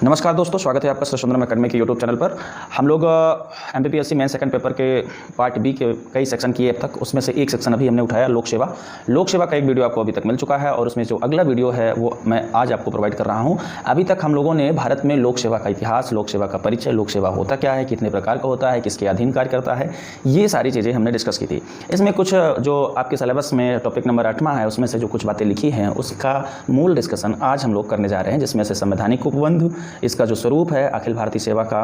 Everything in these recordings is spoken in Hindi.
नमस्कार दोस्तों, स्वागत है आपका सुरेंद्र अकेडमी के यूट्यूब चैनल पर। हम लोग एमपीपीएससी मेन सेकंड पेपर के पार्ट बी के कई सेक्शन किए अब तक। उसमें से एक सेक्शन अभी हमने उठाया लोक सेवा। लोक सेवा का एक वीडियो आपको अभी तक मिल चुका है और उसमें जो अगला वीडियो है वो मैं आज आपको प्रोवाइड कर रहा हूँ। अभी तक हम लोगों ने भारत में लोक सेवा का इतिहास, लोक सेवा का परिचय, लोक सेवा होता क्या है, कितने प्रकार का होता है, किसके अधीन कार्य करता है, ये सारी चीज़ें हमने डिस्कस की थी। इसमें कुछ जो आपके सिलेबस में टॉपिक नंबर 8वां है उसमें से जो कुछ बातें लिखी हैं उसका मूल डिस्कशन आज हम लोग करने जा रहे हैं, जिसमें से संवैधानिक उपबंध, इसका जो स्वरूप है अखिल भारतीय सेवा का,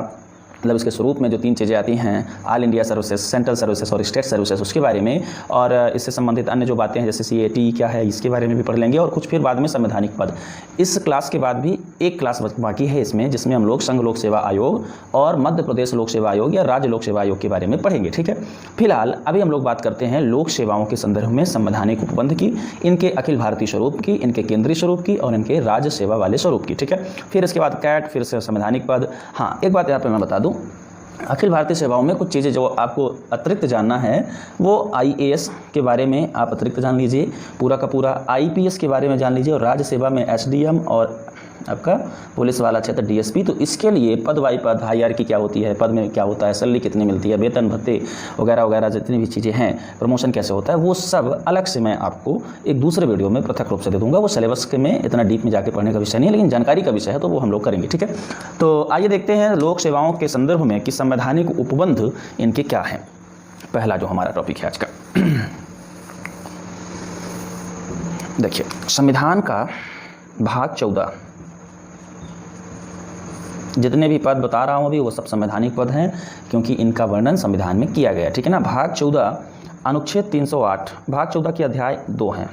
मतलब इसके स्वरूप में जो 3 चीज़ें आती हैं, all India services, central services और स्टेट सर्विसेज, उसके बारे में, और इससे संबंधित अन्य जो बातें हैं जैसे CAT क्या है इसके बारे में भी पढ़ लेंगे, और कुछ फिर बाद में संवैधानिक पद। इस क्लास के बाद भी एक क्लास बाकी है इसमें, जिसमें हम लोग संघ लोक सेवा आयोग और मध्य प्रदेश लोक सेवा आयोग या राज्य लोक सेवा आयोग के बारे में पढ़ेंगे। ठीक है, फिलहाल अभी हम लोग बात करते हैं लोक सेवाओं के संदर्भ में संवैधानिक उपबंध की, इनके अखिल भारतीय स्वरूप की, इनके केंद्रीय स्वरूप की और इनके राज्य सेवा वाले स्वरूप की। ठीक है, फिर इसके बाद कैट, फिर से संवैधानिक पद। हाँ, एक बात यहाँ पर मैं बता दूँ, अखिल भारतीय सेवाओं में कुछ चीज़ें जो आपको अतिरिक्त जानना है वो IAS के बारे में आप अतिरिक्त जान लीजिए, पूरा का पूरा IPS के बारे में जान लीजिए, और राज्य सेवा में SDM और आपका पुलिस वाला क्षेत्र DSP। तो इसके लिए पद वाई पद, हायरार्की क्या होती है, पद में क्या होता है, सैलरी कितनी मिलती है, वेतन भत्ते वगैरह वगैरह जितनी भी चीज़ें हैं, प्रमोशन कैसे होता है, वो सब अलग से मैं आपको एक दूसरे वीडियो में पृथक रूप से दे दूंगा। वो सिलेबस के में इतना डीप में जाके पढ़ने का विषय नहीं है, लेकिन जानकारी का विषय है तो वो हम लोग करेंगे। ठीक है, तो आइए देखते हैं लोक सेवाओं के संदर्भ में कि संवैधानिक उपबंध इनके क्या हैं। पहला जो हमारा टॉपिक है आज का, देखिए संविधान का भाग 14, जितने भी पद बता रहा हूँ अभी वो सब संवैधानिक पद हैं, क्योंकि इनका वर्णन संविधान में किया गया है। ठीक है ना। भाग 14 अनुच्छेद 308, भाग 14 के अध्याय 2 हैं,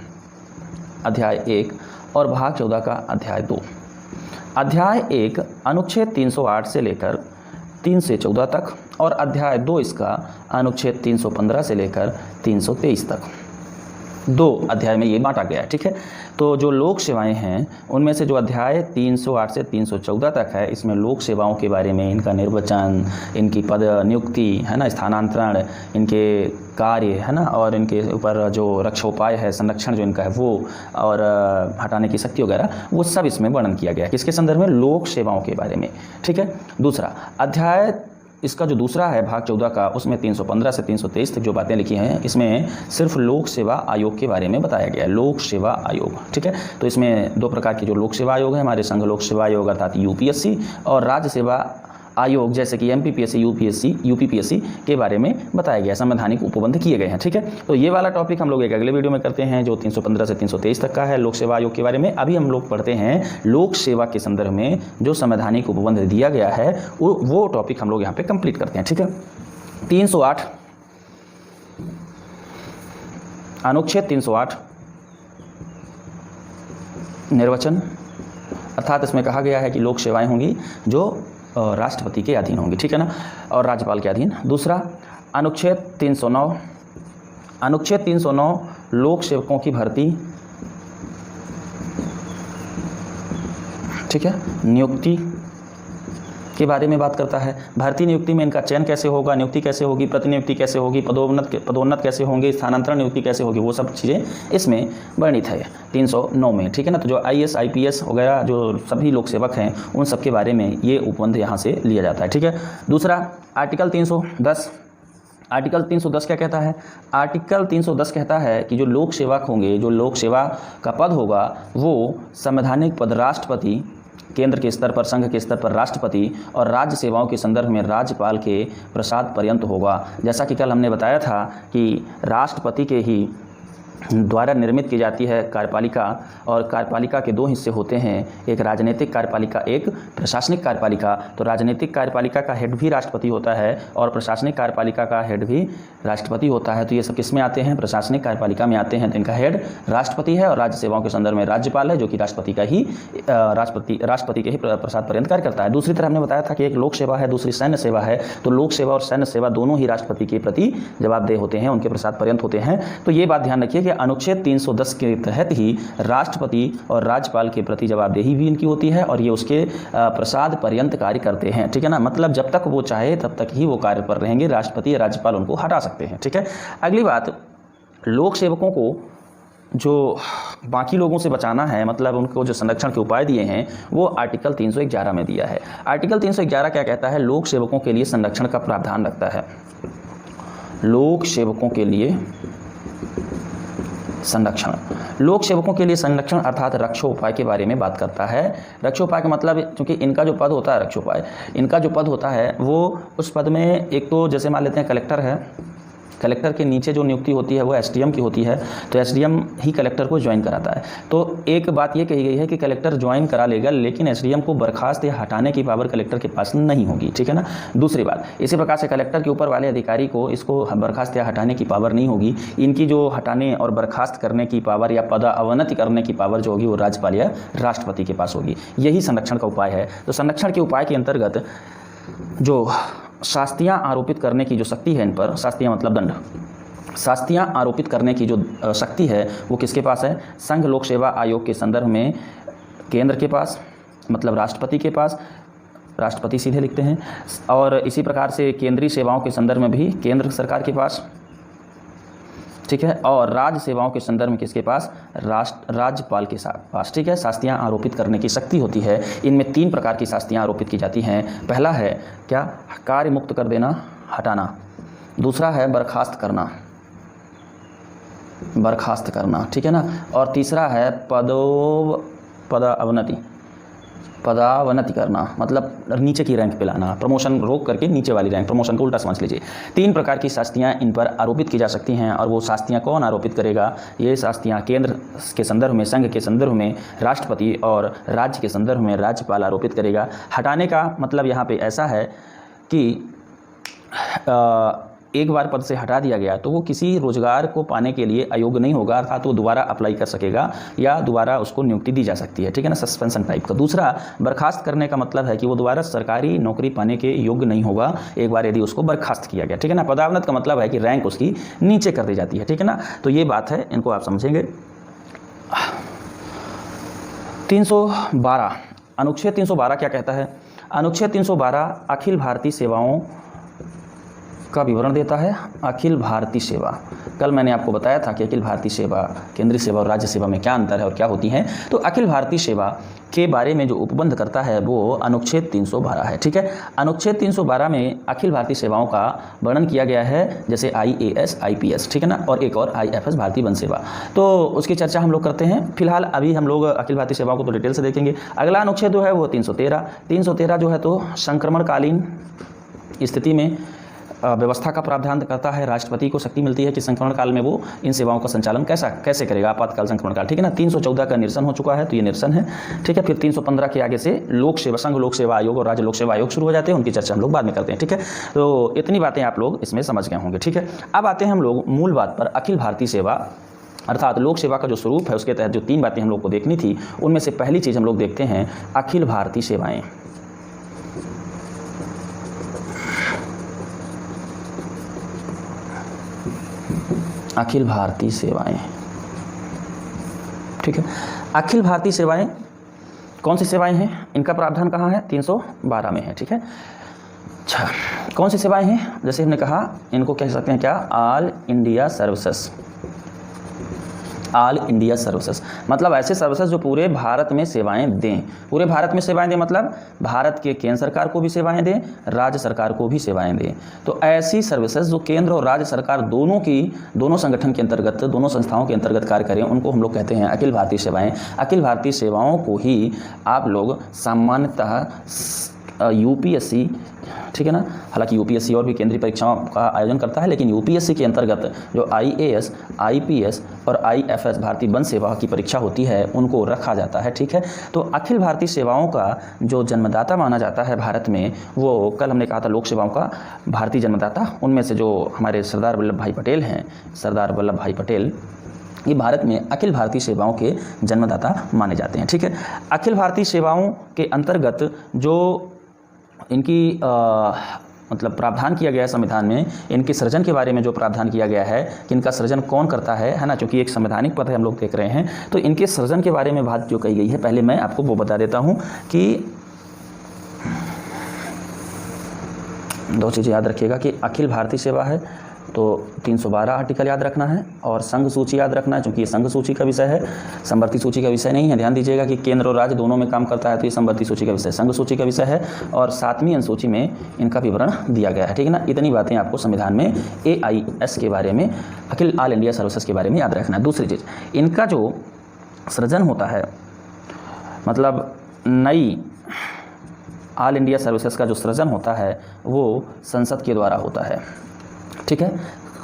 अध्याय 1 और भाग 14 का अध्याय 2। अध्याय 1 अनुच्छेद 308 से लेकर 3 से 14 तक, और अध्याय 2 इसका अनुच्छेद 315 से लेकर 323 तक। 2 अध्याय में ये बांटा गया है। ठीक है, तो जो लोक सेवाएं हैं उनमें से जो अध्याय 308 से 314 तक है, इसमें लोक सेवाओं के बारे में, इनका निर्वचन, इनकी पद नियुक्ति है ना, स्थानांतरण, इनके कार्य है ना, और इनके ऊपर जो रक्षोपाय है, संरक्षण जो इनका है वो, और हटाने की शक्ति वगैरह, वो सब इसमें वर्णन किया गया है। किसके संदर्भ में? लोक सेवाओं के बारे में। ठीक है, दूसरा अध्याय इसका जो दूसरा है भाग 14 का, उसमें 315 से 323 तक जो बातें लिखी हैं, इसमें सिर्फ लोक सेवा आयोग के बारे में बताया गया है, लोक सेवा आयोग। ठीक है, तो इसमें 2 प्रकार के जो लोक सेवा आयोग है हमारे, संघ लोक सेवा आयोग अर्थात UPSC, और राज्य सेवा आयोग जैसे कि MPPSC, UPPSC के बारे में बताया गया, संवैधानिक उपबंध किए गए हैं। ठीक है, तो ये वाला टॉपिक हम लोग एक अगले वीडियो में करते हैं जो 315 से 323 तक का है लोक सेवा आयोग के बारे में। अभी हम लोग पढ़ते हैं लोक सेवा के संदर्भ में जो संवैधानिक उपबंध दिया गया है, वो टॉपिक हम लोग यहाँ पे कंप्लीट करते हैं। ठीक है, 308 अनुच्छेद 308 निर्वचन, अर्थात इसमें कहा गया है कि लोक सेवाएं होंगी जो राष्ट्रपति के अधीन होंगी। ठीक है ना, और राज्यपाल के अधीन। दूसरा अनुच्छेद 309, अनुच्छेद 309 लोक सेवकों की भर्ती, ठीक है, नियुक्ति के बारे में बात करता है। भर्ती नियुक्ति में इनका चयन कैसे होगा, नियुक्ति कैसे होगी, प्रतिनियुक्ति कैसे होगी, पदोन्नत कैसे होंगे, स्थानांतरण नियुक्ति कैसे होगी, वो सब चीज़ें इसमें वर्णित है 309 में। ठीक है ना, तो जो IAS IPS वगैरह जो सभी लोक सेवक हैं उन सब के बारे में ये उपबंध यहाँ से लिया जाता है। ठीक है, दूसरा आर्टिकल 310, आर्टिकल 310 क्या कहता है? आर्टिकल 310 कहता है कि जो लोक सेवक होंगे, जो लोक सेवा का पद होगा, वो संवैधानिक पद राष्ट्रपति, केंद्र के स्तर पर, संघ के स्तर पर राष्ट्रपति, और राज्य सेवाओं के संदर्भ में राज्यपाल के प्रसाद पर्यंत होगा। जैसा कि कल हमने बताया था कि राष्ट्रपति के ही द्वारा निर्मित की जाती है कार्यपालिका, और कार्यपालिका के 2 हिस्से होते हैं, एक राजनीतिक कार्यपालिका, एक प्रशासनिक कार्यपालिका। तो राजनीतिक कार्यपालिका का हेड भी राष्ट्रपति होता है और प्रशासनिक कार्यपालिका का हेड भी राष्ट्रपति होता है। तो ये सब किस में आते हैं? प्रशासनिक कार्यपालिका में आते हैं। तो इनका हेड राष्ट्रपति है, और राज्य सेवाओं के संदर्भ में राज्यपाल है, जो कि राष्ट्रपति का ही राष्ट्रपति के ही प्रसाद पर्यंत कार्य करता है। दूसरी तरह हमने बताया था कि एक लोक सेवा है, दूसरी सैन्य सेवा है। तो लोक सेवा और सैन्य सेवा दोनों ही राष्ट्रपति के प्रति जवाबदेह होते हैं, उनके प्रसाद पर्यंत होते हैं। तो ये बात ध्यान रखिए कि अनुच्छेद 310 के तहत ही राष्ट्रपति और राज्यपाल के प्रति जवाबदेही भी इनकी होती है, और ये उसके प्रसाद पर्यंत कार्य करते हैं। ठीक है ना, मतलब जब तक वो चाहे तब तक ही वो कार्य पर रहेंगे, राष्ट्रपति या राज्यपाल उनको हटा सकते हैं। ठीक है, अगली बात, लोक सेवकों को जो बाकी लोगों से बचाना है, मतलब उनको जो संरक्षण के उपाय दिए हैं वो आर्टिकल 311 में दिया है। आर्टिकल 311 क्या कहता है? लोक सेवकों के लिए संरक्षण का प्रावधान रखता है। लोक सेवकों के लिए संरक्षण, लोक सेवकों के लिए संरक्षण अर्थात रक्षोपाय के बारे में बात करता है। रक्षोपाय का मतलब, क्योंकि इनका जो पद होता है रक्षोपाय, इनका जो पद होता है वो उस पद में एक तो जैसे मान लेते हैं कलेक्टर है, कलेक्टर के नीचे जो नियुक्ति होती है वो एसडीएम की होती है, तो एसडीएम ही कलेक्टर को ज्वाइन कराता है। तो एक बात ये कही गई है कि कलेक्टर ज्वाइन करा लेगा, लेकिन एसडीएम को बर्खास्त या हटाने की पावर कलेक्टर के पास नहीं होगी, ठीक है ना। दूसरी बात, इसी प्रकार से कलेक्टर के ऊपर वाले अधिकारी को इसको बर्खास्त या हटाने की पावर नहीं होगी। इनकी जो हटाने और बर्खास्त करने की पावर या पदावनति करने की पावर जो होगी वो राज्यपाल या राष्ट्रपति के पास होगी। यही संरक्षण का उपाय है। तो संरक्षण के उपाय के अंतर्गत जो शास्तियाँ आरोपित करने की जो शक्ति है इन पर, शास्तियाँ मतलब दंड, शास्तियाँ आरोपित करने की जो शक्ति है वो किसके पास है? संघ लोक सेवा आयोग के संदर्भ में केंद्र के पास, मतलब राष्ट्रपति के पास, राष्ट्रपति सीधे लिखते हैं, और इसी प्रकार से केंद्रीय सेवाओं के संदर्भ में भी केंद्र सरकार के पास, ठीक है, और राज्य सेवाओं के संदर्भ में किसके पास? राज्यपाल के पास, ठीक है। शास्तियाँ आरोपित करने की शक्ति होती है। इनमें 3 प्रकार की शास्तियाँ आरोपित की जाती हैं। पहला है क्या? कार्य मुक्त कर देना, हटाना। दूसरा है बर्खास्त करना, बर्खास्त करना, ठीक है ना। और तीसरा है पदावनति करना, मतलब नीचे की रैंक पे लाना, प्रमोशन रोक करके नीचे वाली रैंक, प्रमोशन को उल्टा समझ लीजिए। 3 प्रकार की शास्तियाँ इन पर आरोपित की जा सकती हैं। और वो शास्तियाँ कौन आरोपित करेगा? ये शास्तियाँ केंद्र के संदर्भ में, संघ के संदर्भ में राष्ट्रपति और राज्य के संदर्भ में राज्यपाल आरोपित करेगा। हटाने का मतलब यहाँ पे ऐसा है कि एक बार पद से हटा दिया गया तो वो किसी रोजगार को पाने के लिए अयोग्य नहीं होगा, अर्थात वो दोबारा अप्लाई कर सकेगा या दोबारा उसको नियुक्ति दी जा सकती है, ठीक है ना, सस्पेंशन टाइप का। दूसरा बर्खास्त करने का मतलब है कि वो दोबारा सरकारी नौकरी पाने के योग्य नहीं होगा एक बार यदि उसको बर्खास्त किया गया, ठीक है ना। पदावनत का मतलब है कि रैंक उसकी नीचे कर दी जाती है, ठीक है ना। तो ये बात है, इनको आप समझेंगे। 312 अनुच्छेद 312 क्या कहता है? अनुच्छेद 312 अखिल भारतीय सेवाओं का विवरण देता है। अखिल भारतीय सेवा, कल मैंने आपको बताया था कि अखिल भारतीय सेवा, केंद्रीय सेवा और राज्य सेवा में क्या अंतर है और क्या होती हैं। तो अखिल भारतीय सेवा के बारे में जो उपबंध करता है वो अनुच्छेद 312 है, ठीक है। अनुच्छेद 312 में अखिल भारतीय सेवाओं का वर्णन किया गया है, जैसे IAS, IPS, ठीक है ना, और एक और IFS भारतीय वन सेवा। तो उसकी चर्चा हम लोग करते हैं। फिलहाल अभी हम लोग अखिल भारतीय सेवाओं को तो डिटेल से देखेंगे। अगला अनुच्छेद जो है वो 313 जो है तो संक्रमणकालीन स्थिति में व्यवस्था का प्रावधान करता है। राष्ट्रपति को शक्ति मिलती है कि संक्रमण काल में वो इन सेवाओं का संचालन कैसे करेगा, आपातकाल संक्रमण काल, ठीक है ना। 314 का निरसन हो चुका है, तो ये निरसन है, ठीक है। फिर 315 के आगे से लोक सेवा, संघ लोक सेवा आयोग और राज्य लोक सेवा आयोग शुरू हो जाते हैं, उनकी चर्चा हम लोग बाद में करते हैं, ठीक है। तो इतनी बातें आप लोग इसमें समझ गए होंगे, ठीक है। अब आते हैं हम लोग मूल बात पर। अखिल भारतीय सेवा अर्थात लोक सेवा का जो स्वरूप है उसके तहत जो 3 बातें हम लोग को देखनी थी, उनमें से पहली चीज़ हम लोग देखते हैं अखिल भारतीय सेवाएँ। अखिल भारतीय सेवाएं, ठीक है। अखिल भारतीय सेवाएं कौन सी सेवाएं हैं? इनका प्रावधान कहाँ है? 312 में है, ठीक है। अच्छा, कौन सी सेवाएं हैं? जैसे हमने कहा, इनको कह सकते हैं क्या? All India services. All India services मतलब ऐसे सर्विसेज जो पूरे भारत में सेवाएं दें। पूरे भारत में सेवाएं दें मतलब भारत के केंद्र सरकार को भी सेवाएं दें, राज्य सरकार को भी सेवाएं दें। तो ऐसी सर्विसेज जो केंद्र और राज्य सरकार दोनों संगठन के अंतर्गत, दोनों संस्थाओं के अंतर्गत कार्य करें, उनको हम लोग कहते हैं अखिल भारतीय सेवाएं। अखिल भारतीय सेवाओं को ही आप लोग सामान्यतः UPSC, ठीक है ना, हालांकि UPSC और भी केंद्रीय परीक्षाओं का आयोजन करता है, लेकिन UPSC के अंतर्गत जो IAS, IPS और IFS भारतीय वन सेवा की परीक्षा होती है उनको रखा जाता है, ठीक है। तो अखिल भारतीय सेवाओं का जो जन्मदाता माना जाता है भारत में, वो कल हमने कहा था लोक सेवाओं का भारतीय जन्मदाता, उनमें से जो हमारे सरदार वल्लभ भाई पटेल हैं, सरदार वल्लभ भाई पटेल, ये भारत में अखिल भारतीय सेवाओं के जन्मदाता माने जाते हैं, ठीक है। अखिल भारतीय सेवाओं के अंतर्गत जो इनकी मतलब प्रावधान किया गया है संविधान में, इनके सृजन के बारे में जो प्रावधान किया गया है कि इनका सृजन कौन करता है ना, क्योंकि एक संवैधानिक पद है हम लोग देख रहे हैं, तो इनके सृजन के बारे में बात जो कही गई है, पहले मैं आपको वो बता देता हूँ कि 2 चीज़ें याद रखिएगा कि अखिल भारतीय सेवा है तो 312 आर्टिकल याद रखना है और संघ सूची याद रखना है, क्योंकि ये संघ सूची का विषय है, समवर्ती सूची का विषय नहीं है। ध्यान दीजिएगा कि केंद्र और राज्य दोनों में काम करता है, तो ये समवर्ती सूची का विषय, संघ सूची का विषय है और 7वीं अनुसूची में इनका विवरण दिया गया है। ठीक है ना, इतनी बातें आपको संविधान में AIS के बारे में, अखिल ऑल इंडिया सर्विसेज के बारे में याद रखना है। दूसरी चीज़, इनका जो सृजन होता है, मतलब नई ऑल इंडिया सर्विसेज का जो सृजन होता है वो संसद के द्वारा होता है। ठीक है,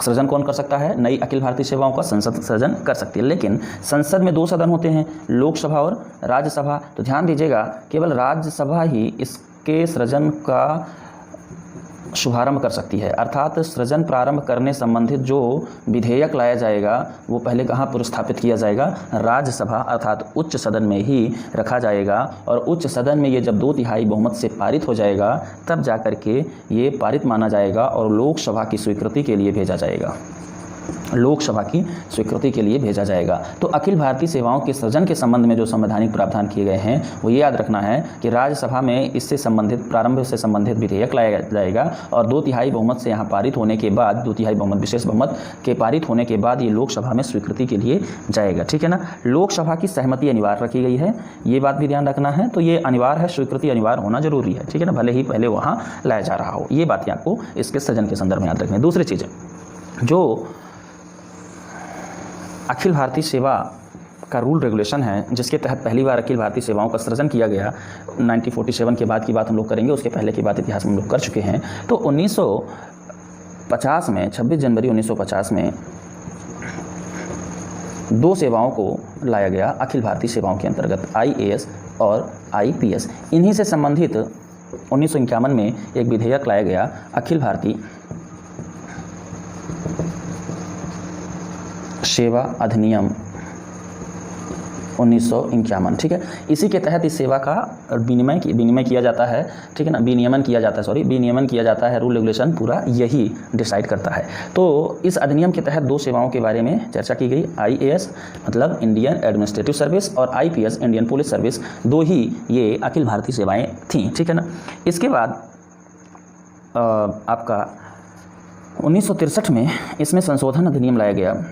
सृजन कौन कर सकता है? नई अखिल भारतीय सेवाओं का संसद सृजन कर सकती है। लेकिन संसद में 2 सदन होते हैं, लोकसभा और राज्यसभा। तो ध्यान दीजिएगा, केवल राज्यसभा ही इसके सृजन का शुभारंभ कर सकती है, अर्थात सृजन प्रारंभ करने संबंधित जो विधेयक लाया जाएगा वो पहले कहाँ पुरस्थापित किया जाएगा? राज्यसभा अर्थात उच्च सदन में ही रखा जाएगा। और उच्च सदन में ये जब 2/3 बहुमत से पारित हो जाएगा तब जाकर के ये पारित माना जाएगा और लोकसभा की स्वीकृति के लिए भेजा जाएगा, लोकसभा की स्वीकृति के लिए भेजा जाएगा। तो अखिल भारतीय सेवाओं के सृजन के संबंध में जो संवैधानिक प्रावधान किए गए हैं वो ये याद रखना है कि राज्यसभा में इससे संबंधित, प्रारंभ से संबंधित विधेयक लाया जाएगा और 2/3 बहुमत से यहाँ पारित होने के बाद, 2/3 बहुमत, विशेष बहुमत के पारित होने के बाद ये लोकसभा में स्वीकृति के लिए जाएगा। ठीक है ना, लोकसभा की सहमति अनिवार्य रखी गई है, ये बात भी ध्यान रखना है। तो ये अनिवार्य है, स्वीकृति अनिवार्य होना जरूरी है। ठीक है ना, भले ही पहले वहाँ लाया जा रहा हो। ये बातें आपको इसके सृजन के संदर्भ में याद रखनी है। दूसरी चीज़, जो अखिल भारतीय सेवा का रूल रेगुलेशन है जिसके तहत पहली बार अखिल भारतीय सेवाओं का सृजन किया गया, 1947 के बाद की बात हम लोग करेंगे, उसके पहले की बात इतिहास में हम लोग कर चुके हैं। तो 1950 में, 26 जनवरी 1950 में 2 सेवाओं को लाया गया अखिल भारतीय सेवाओं के अंतर्गत, IAS और IPS। इन्हीं से संबंधित 1951 में एक विधेयक लाया गया, अखिल भारतीय सेवा अधिनियम 1951। ठीक है, इसी के तहत इस सेवा का विनिमय किया जाता है। ठीक है ना, विनियमन किया जाता है, विनियमन किया जाता है। रूल रेगुलेशन पूरा यही डिसाइड करता है। तो इस अधिनियम के तहत 2 सेवाओं के बारे में चर्चा की गई, IAS मतलब इंडियन एडमिनिस्ट्रेटिव सर्विस और IPS इंडियन पुलिस सर्विस, 2 ही ये अखिल भारतीय सेवाएं थीं। ठीक है ना, इसके बाद आपका 1963 में इसमें संशोधन अधिनियम लाया गया,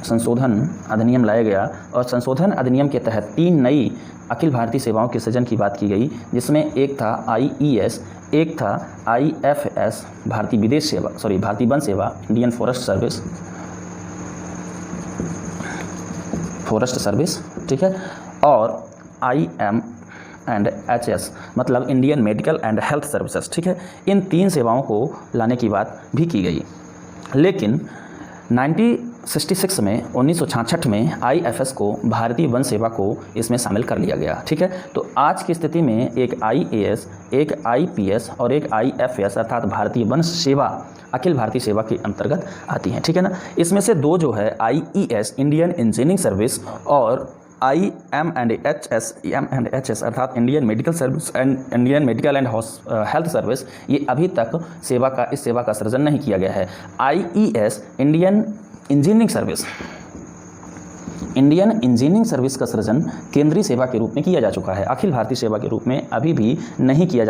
संशोधन अधिनियम लाया गया और संशोधन अधिनियम के तहत 3 नई अखिल भारतीय सेवाओं के सृजन की बात की गई, जिसमें एक था IES, एक था IFS भारतीय विदेश सेवा, भारतीय वन सेवा, इंडियन फॉरेस्ट सर्विस, ठीक है, और IMHS मतलब Indian medical and health services. ठीक है, इन 3 सेवाओं को लाने की बात भी की गई। लेकिन 1966 में 1966 में IFS को, भारतीय वन सेवा को इसमें शामिल कर लिया गया। ठीक है, तो आज की स्थिति में एक IAS, एक IPS और एक IFS अर्थात भारतीय वन सेवा अखिल भारतीय सेवा के अंतर्गत आती हैं। ठीक है ना, इसमें से 2 जो है IES इंडियन इंजीनियरिंग सर्विस और IMHS अर्थात Indian medical service and Indian medical and health service, ये अभी तक इस सेवा का सृजन नहीं किया गया है। IES इंडियन इंजीनियरिंग सर्विस का सृजन केंद्रीय सेवा के रूप में किया जा चुका है, अखिल भारतीय सेवा के रूप में अभी भी नहीं किया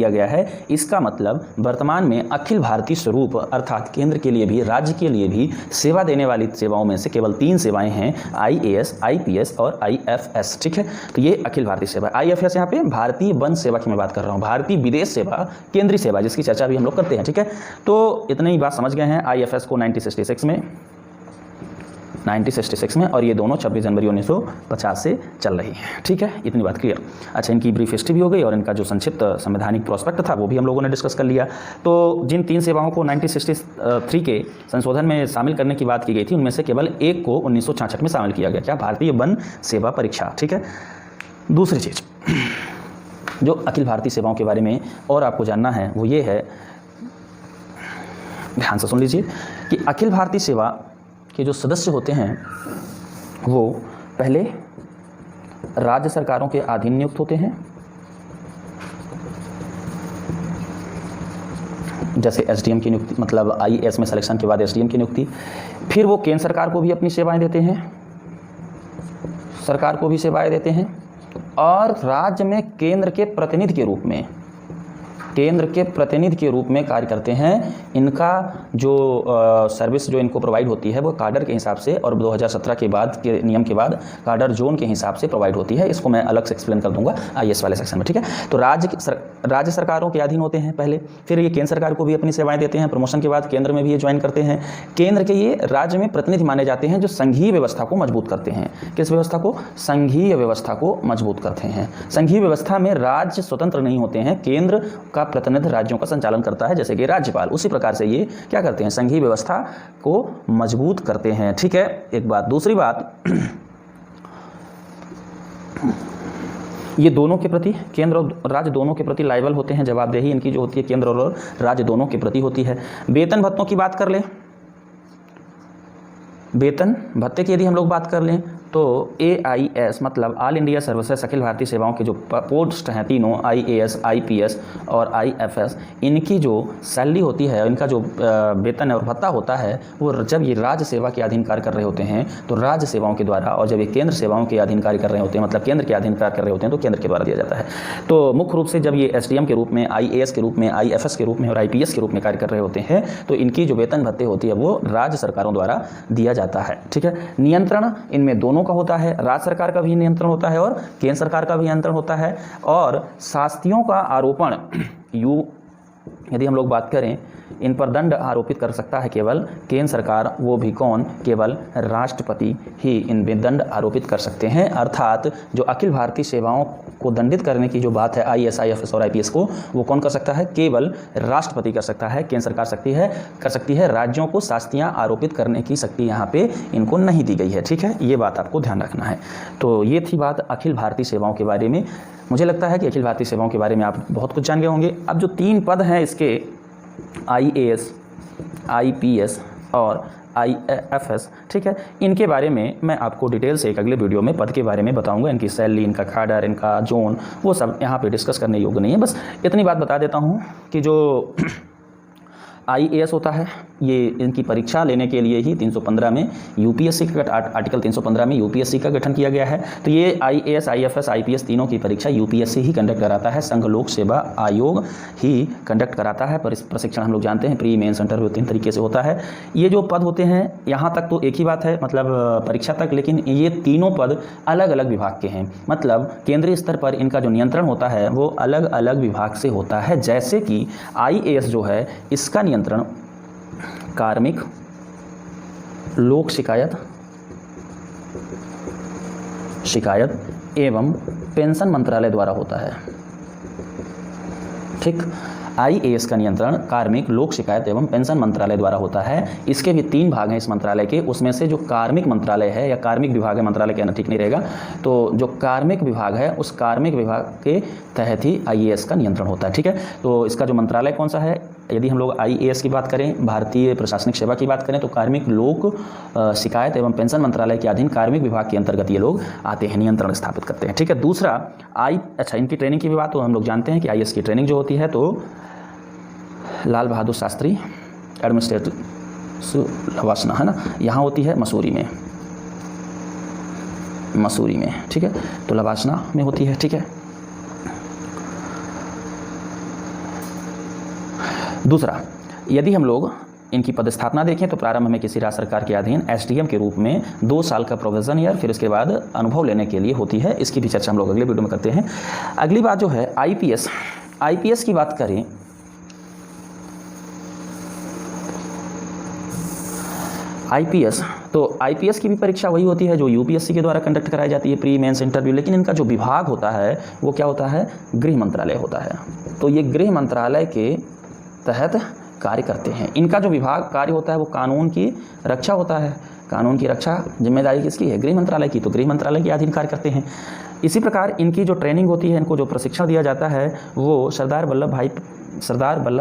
गया है। इसका मतलब वर्तमान में अखिल भारतीय स्वरूप अर्थात केंद्र के लिए भी, राज्य के लिए भी सेवा देने वाली सेवाओं में से केवल 3 सेवाएं हैं, IAS, IPS और IFS। ठीक है, तो ये अखिल भारतीय सेवा। IFS यहाँ पे भारतीय वन सेवा की मैं बात कर रहा हूँ, भारतीय विदेश सेवा, केंद्रीय सेवा, जिसकी चर्चा भी हम लोग करते हैं। ठीक है, तो इतनी ही बात समझ गए हैं। IFS को 1966 में और ये दोनों 26 जनवरी 1950 से चल रही है। ठीक है, इतनी बात क्लियर। अच्छा, इनकी ब्रीफ हिस्ट्री भी हो गई और इनका जो संक्षिप्त संवैधानिक प्रोस्पेक्ट था वो भी हम लोगों ने डिस्कस कर लिया। तो जिन 3 सेवाओं को 1963 के संशोधन में शामिल करने की बात की गई थी, उनमें से केवल एक को 1966 में शामिल किया गया, क्या? भारतीय वन सेवा परीक्षा। ठीक है, दूसरी चीज़ जो अखिल भारतीय सेवाओं के बारे में और आपको जानना है वो ये है, ध्यान से सुन लीजिए, कि अखिल भारतीय सेवा के जो सदस्य होते हैं वो पहले राज्य सरकारों के अधीन नियुक्त होते हैं, जैसे SDM की नियुक्ति, मतलब IAS में सिलेक्शन के बाद SDM की नियुक्ति। फिर वो केंद्र सरकार को भी अपनी सेवाएं देते हैं, सरकार को भी सेवाएं देते हैं, और राज्य में केंद्र के प्रतिनिधि के रूप में केंद्र के प्रतिनिधि के रूप में कार्य करते हैं। इनका जो सर्विस जो इनको प्रोवाइड होती है वो काडर के हिसाब से और 2017 के बाद के नियम के बाद काडर जोन के हिसाब से प्रोवाइड होती है। इसको मैं अलग से एक्सप्लेन कर दूंगा IAS वाले सेक्शन में, ठीक है। तो राज्य सरकारों के अधीन होते हैं पहले, फिर ये केंद्र सरकार को भी अपनी सेवाएं देते हैं। प्रमोशन के बाद केंद्र में भी ये ज्वाइन करते हैं। केंद्र के ये राज्य में प्रतिनिधि माने जाते हैं जो संघीय व्यवस्था को मजबूत करते हैं। किस व्यवस्था को? संघीय व्यवस्था को मजबूत करते हैं। संघीय व्यवस्था में राज्य स्वतंत्र नहीं होते हैं, केंद्र का प्रतिनिधि राज्यों का संचालन करता है, जैसे कि राज्यपाल। उसी प्रकार से ये क्या करते हैं? संघीय व्यवस्था को मजबूत करते हैं, ठीक है। एक बात। दूसरी बात, ये दोनों के प्रति, केंद्र और राज्य दोनों के प्रति लायबल होते हैं। जवाबदेही इनकी जो होती है केंद्र और राज्य दोनों के प्रति होती है। वेतन भत्तों की बात कर लें, वेतन भत्ते की यदि हम लोग बात कर लें तो AIS मतलब all India services, Akhil Bharatiya सेवाओं के जो पोस्ट हैं तीनों, IAS, IPS और IFS, इनकी जो सैलरी होती है, इनका जो वेतन और भत्ता होता है, वो जब ये राज्य सेवा के अधीन कार्य कर रहे होते हैं तो राज्य सेवाओं के द्वारा, और जब ये केंद्र सेवाओं के अधीन कार्य कर रहे होते हैं, मतलब केंद्र के अधीन कार्य कर रहे होते हैं, तो केंद्र के द्वारा दिया जाता है। तो मुख्य रूप से जब ये SDM के रूप में, IAS के रूप में, IFS के रूप में और IPS के रूप में कार्य कर रहे होते हैं तो इनकी जो वेतन भत्ते होती है वो राज्य सरकारों द्वारा दिया जाता है, ठीक है। नियंत्रण इनमें दोनों का होता है, राज्य सरकार का भी नियंत्रण होता है और केंद्र सरकार का भी नियंत्रण होता है। और शास्तियों का आरोपण यदि हम लोग बात करें, इन पर दंड आरोपित कर सकता है केवल केंद्र सरकार, वो भी कौन? केवल राष्ट्रपति ही इन पे दंड आरोपित कर सकते हैं। अर्थात जो अखिल भारतीय सेवाओं को दंडित करने की जो बात है IAS, IFS और IPS को, वो कौन कर सकता है? केवल राष्ट्रपति कर सकता है। केंद्र सरकार कर सकती है। राज्यों को शास्तियाँ आरोपित करने की शक्ति यहाँ पे इनको नहीं दी गई है, ठीक है। ये बात आपको ध्यान रखना है। तो ये थी बात अखिल भारतीय सेवाओं के बारे में। मुझे लगता है कि अखिल भारतीय सेवाओं के बारे में आप बहुत कुछ जान गए होंगे। अब जो 3 पद हैं इसके, IAS, IPS और IFS, ठीक है, इनके बारे में मैं आपको डिटेल से एक अगले वीडियो में पद के बारे में बताऊंगा। इनकी सैलरी, इनका काडर, इनका जोन, वो सब यहाँ पे डिस्कस करने योग्य नहीं है। बस इतनी बात बता देता हूँ कि जो IAS होता है, ये इनकी परीक्षा लेने के लिए ही 315 में UPSC का आर्टिकल 315 में UPSC का गठन किया गया है। तो ये IAS, IFS, IPS तीनों की परीक्षा UPSC ही कंडक्ट कराता है, संघ लोक सेवा आयोग ही कंडक्ट कराता है। पर इस प्रशिक्षण हम लोग जानते हैं प्री मेंस इंटरव्यू 3 तरीके से होता है। ये जो पद होते हैं यहाँ तक तो एक ही बात है, मतलब परीक्षा तक, लेकिन ये तीनों पद अलग अलग विभाग के हैं। मतलब केंद्रीय स्तर पर इनका जो नियंत्रण होता है वो अलग अलग विभाग से होता है। जैसे कि IAS जो है, इसका नियंत्रण कार्मिक, लोक शिकायत एवं पेंशन मंत्रालय द्वारा होता है, ठीक। IAS का नियंत्रण कार्मिक, लोक शिकायत एवं पेंशन मंत्रालय द्वारा होता है। इसके भी 3 भाग हैं इस मंत्रालय के। उसमें से जो कार्मिक मंत्रालय है, या कार्मिक विभाग है, मंत्रालय कहना ठीक नहीं रहेगा, तो जो कार्मिक विभाग है उस कार्मिक विभाग के तहत ही IAS का नियंत्रण होता है, ठीक है। तो इसका जो मंत्रालय कौन सा है, यदि हम लोग IAS की बात करें, भारतीय प्रशासनिक सेवा की बात करें, तो कार्मिक, लोक शिकायत एवं पेंशन मंत्रालय के अधीन कार्मिक विभाग के अंतर्गत ये लोग आते हैं, नियंत्रण स्थापित करते हैं, ठीक है। दूसरा अच्छा, इनकी ट्रेनिंग की भी बात, तो हम लोग जानते हैं कि IAS की ट्रेनिंग जो होती है तो लाल बहादुर शास्त्री एडमिनिस्ट्रेटिव लवासना, है ना, यहाँ होती है मसूरी में, ठीक है। तो लवासना में होती है, ठीक है। दूसरा, यदि हम लोग इनकी पदस्थापना देखें तो प्रारंभ में किसी राज्य सरकार के अधीन SDM के रूप में 2 साल का प्रोविजन ईयर, फिर उसके बाद अनुभव लेने के लिए होती है। इसकी भी चर्चा हम लोग अगले वीडियो में करते हैं। अगली बात जो है IPS की बात करें, तो IPS की भी परीक्षा वही होती है जो UPSC के द्वारा कंडक्ट कराई जाती है, प्री मेंस इंटरव्यू। लेकिन इनका जो विभाग होता है वो क्या होता है? गृह मंत्रालय होता है। तो ये गृह मंत्रालय के तहत कार्य करते हैं। इनका जो विभाग कार्य होता है वो कानून की रक्षा होता है। कानून की रक्षा जिम्मेदारी किसकी है? गृह मंत्रालय की। तो गृह मंत्रालय के अधीन कार्य करते हैं। इसी प्रकार इनकी जो ट्रेनिंग होती है, इनको जो प्रशिक्षण दिया जाता है वो सरदार वल्लभ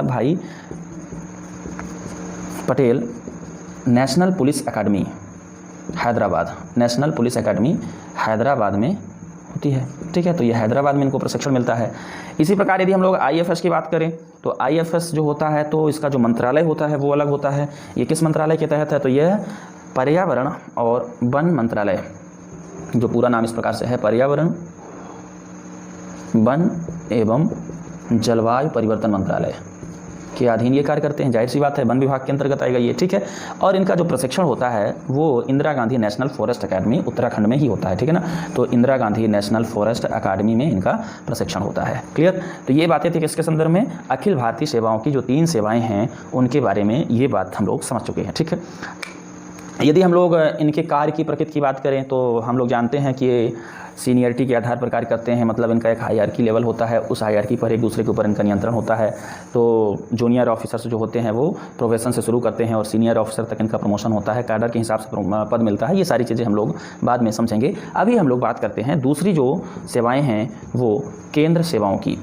भाई Patel national police academy Hyderabad में होती है, ठीक है। तो ये हैदराबाद में इनको प्रशिक्षण मिलता है। इसी प्रकार यदि हम लोग IFS की बात करें तो IFS जो होता है तो इसका जो मंत्रालय होता है वो अलग होता है। ये किस मंत्रालय के तहत है? तो यह पर्यावरण और वन मंत्रालय, जो पूरा नाम इस प्रकार से है, पर्यावरण, वन एवं जलवायु परिवर्तन मंत्रालय के अधीन ये कार्य करते हैं। जाहिर सी बात है वन विभाग के अंतर्गत आएगा ये, ठीक है। और इनका जो प्रशिक्षण होता है वो Indira Gandhi national forest academy Uttarakhand में ही होता है, ठीक है ना। तो Indira Gandhi national forest academy में इनका प्रशिक्षण होता है। क्लियर। तो ये बातें थी किसके संदर्भ में, अखिल भारतीय सेवाओं की जो 3 सेवाएं हैं उनके बारे में ये बात हम लोग समझ चुके हैं, ठीक है। यदि हम लोग इनके कार्य की प्रकृति की बात करें तो हम लोग जानते हैं कि ये सीनियरिटी के आधार पर कार्य करते हैं, मतलब इनका एक हायरार्की लेवल होता है, उस हायरार्की पर एक दूसरे के ऊपर इनका नियंत्रण होता है। तो जूनियर ऑफिसर्स जो होते हैं वो प्रोफेशन से शुरू करते हैं और सीनियर ऑफिसर तक इनका प्रमोशन होता है, कैडर के हिसाब से पद मिलता है। ये सारी चीज़ें हम लोग बाद में समझेंगे। अभी हम लोग बात करते हैं दूसरी जो सेवाएँ हैं वो केंद्र सेवाओं की,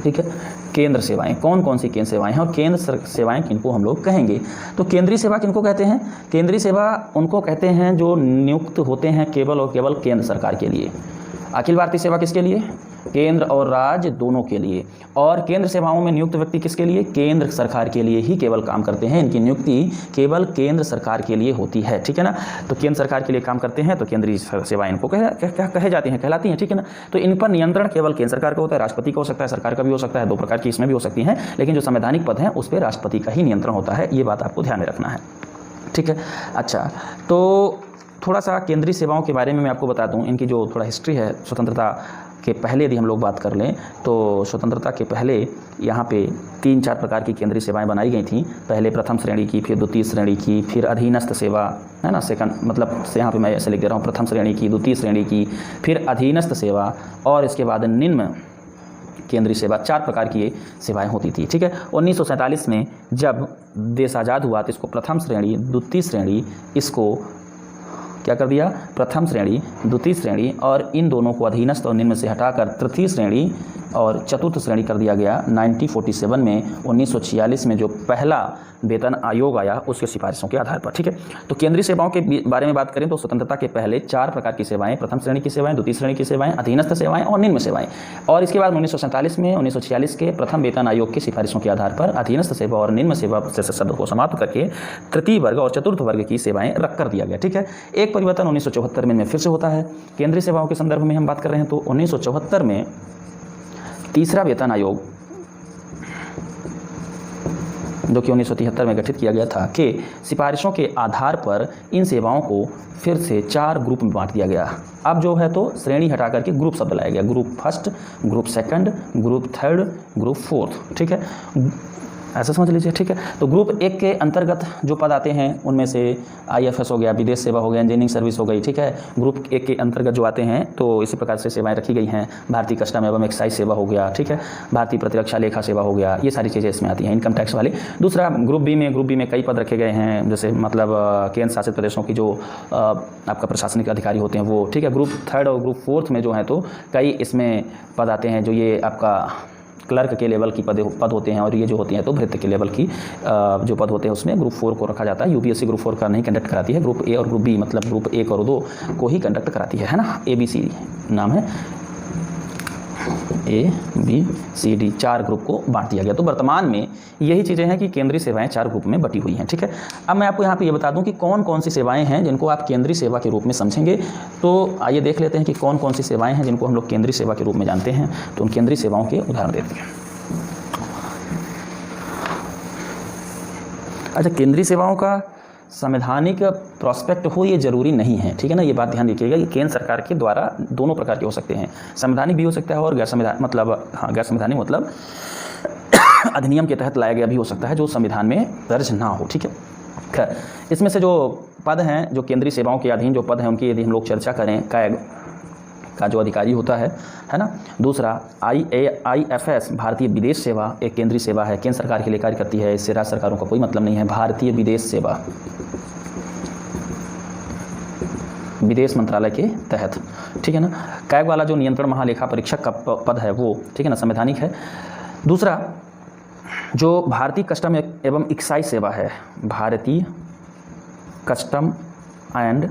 ठीक है। केंद्र सेवाएं कौन कौन सी केंद्र सेवाएं हैं और केंद्र सेवाएं किनको हम लोग कहेंगे। तो केंद्रीय सेवा किनको कहते हैं, केंद्रीय सेवा उनको कहते हैं जो नियुक्त होते हैं केवल और केवल केंद्र सरकार के लिए। अखिल भारतीय सेवा किसके लिए, केंद्र और राज्य दोनों के लिए। और केंद्र सेवाओं में नियुक्त व्यक्ति किसके लिए, केंद्र सरकार के लिए ही केवल काम करते हैं। इनकी नियुक्ति केवल केंद्र सरकार के लिए होती है, ठीक है ना। तो केंद्र सरकार के लिए काम करते हैं तो केंद्रीय सेवाएं इनको कहे जाती हैं, कहलाती हैं, ठीक है ना। तो इन पर नियंत्रण केवल केंद्र सरकार का होता है, राष्ट्रपति का हो सकता है, सरकार का भी हो सकता है, 2 प्रकार की इसमें भी हो सकती हैं। लेकिन जो संवैधानिक पद हैं उस पर राष्ट्रपति का ही नियंत्रण होता है, ये बात आपको ध्यान में रखना है, ठीक है। अच्छा, तो थोड़ा सा केंद्रीय सेवाओं के बारे में मैं आपको बता दूं, इनकी जो थोड़ा हिस्ट्री है। स्वतंत्रता के पहले यदि हम लोग बात कर लें तो स्वतंत्रता के पहले यहाँ पे 3-4 प्रकार की केंद्रीय सेवाएं बनाई गई थी। पहले प्रथम श्रेणी की, फिर द्वितीय श्रेणी की, फिर अधीनस्थ सेवा, है ना, सेकंड, मतलब यहाँ पे मैं ऐसे लिख दे रहा हूँ, प्रथम श्रेणी की, द्वितीय श्रेणी की, फिर अधीनस्थ सेवा और इसके बाद निम्न केंद्रीय सेवा। 4 प्रकार की ये सेवाएं होती थी, ठीक है। 1947 में जब देश आज़ाद हुआ तो इसको प्रथम श्रेणी, द्वितीय श्रेणी, इसको क्या कर दिया, प्रथम श्रेणी, द्वितीय श्रेणी और इन दोनों को अधीनस्थ और निम्न से हटाकर तृतीय श्रेणी और चतुर्थ श्रेणी कर दिया गया। 1947 में 1946 में जो पहला वेतन आयोग आया उसके सिफारिशों के आधार पर, ठीक है। तो केंद्रीय सेवाओं के बारे में बात करें तो स्वतंत्रता के पहले 4 प्रकार की सेवाएं, प्रथम श्रेणी की सेवाएं, द्वितीय श्रेणी की सेवाएं, अधीनस्थ सेवाएं और निम्न सेवाएं। और इसके बाद 1947 में 1946 के प्रथम वेतन आयोग की सिफारिशों के आधार पर अधीनस्थ सेवा और निम्न सेवा से शब्द को समाप्त करके तृतीय वर्ग और चतुर्थ वर्ग की सेवाएं रख कर दिया गया, ठीक है। एक परिवर्तन 1974 में फिर से होता है। केंद्रीय सेवाओं के संदर्भ में हम बात कर रहे हैं तो 1974 में तीसरा वेतन आयोग, जो कि 1973 में गठित किया गया था, के सिफारिशों के आधार पर इन सेवाओं को फिर से 4 ग्रुप में बांट दिया गया। अब जो है तो श्रेणी हटा करके ग्रुप शब्द लाया गया, group first, group second, group third, group fourth, ठीक है, ऐसा समझ लीजिए, ठीक है। तो ग्रुप 1 के अंतर्गत जो पद आते हैं उनमें से IFS हो गया, विदेश सेवा हो गया, इंजीनियरिंग सर्विस हो गई, ठीक है। ग्रुप 1 के अंतर्गत जो आते हैं तो इसी प्रकार से सेवाएं रखी गई हैं। भारतीय कस्टम एवं एक्साइज सेवा हो गया, ठीक है, भारतीय प्रतिरक्षा लेखा सेवा हो गया, ये सारी चीज़ें इसमें आती हैं, इनकम टैक्स वाले। दूसरा ग्रुप बी में कई पद रखे गए हैं, जैसे मतलब केंद्र शासित प्रदेशों की जो आपका प्रशासनिक अधिकारी होते हैं वो, ठीक है। ग्रुप 3 और ग्रुप 4 में जो है तो कई इसमें पद आते हैं जो ये आपका क्लर्क के लेवल की पद होते हैं, और ये जो होती हैं तो भृत्य के लेवल की जो पद होते हैं उसमें ग्रुप 4 को रखा जाता है। UPSC ग्रुप 4 का नहीं कंडक्ट कराती है, ग्रुप A और ग्रुप B मतलब ग्रुप 1 और 2 को ही कंडक्ट कराती है ना। ABC नाम है, ABCD 4 ग्रुप को बांट दिया गया। तो वर्तमान में यही चीज़ें हैं कि केंद्रीय सेवाएं 4 ग्रुप में बटी हुई हैं, ठीक है। अब मैं आपको यहाँ पे ये बता दूं कि कौन कौन सी सेवाएं हैं जिनको आप केंद्रीय सेवा के रूप में समझेंगे। तो आइए देख लेते हैं कि कौन कौन सी सेवाएं हैं जिनको हम लोग केंद्रीय सेवा के रूप में जानते हैं। तो उन केंद्रीय सेवाओं के उदाहरण देते हैं। अच्छा, केंद्रीय सेवाओं का संवैधानिक प्रोस्पेक्ट हो ये जरूरी नहीं है, ठीक है ना, ये बात ध्यान रखिएगा। ये केंद्र सरकार के द्वारा दोनों प्रकार के हो सकते हैं, संवैधानिक भी हो सकता है और गैर संवैधानिक मतलब अधिनियम के तहत लाया गया भी हो सकता है जो संविधान में दर्ज ना हो, ठीक है। खैर, इसमें से जो पद हैं, जो केंद्रीय सेवाओं के अधीन जो पद हैं उनकी यदि हम लोग चर्चा करें, कैग का जो अधिकारी होता है ना। दूसरा IFS भारतीय विदेश सेवा एक केंद्रीय सेवा है, केंद्र सरकार के लिए कार्य करती है, इससे राज्य सरकारों का कोई मतलब नहीं है। भारतीय विदेश सेवा विदेश मंत्रालय के तहत, ठीक है ना। कैग वाला जो नियंत्रण महालेखा परीक्षक का पद है वो, ठीक है ना, संवैधानिक है। दूसरा जो भारतीय कस्टम एवं एक्साइज सेवा है, भारतीय कस्टम एंड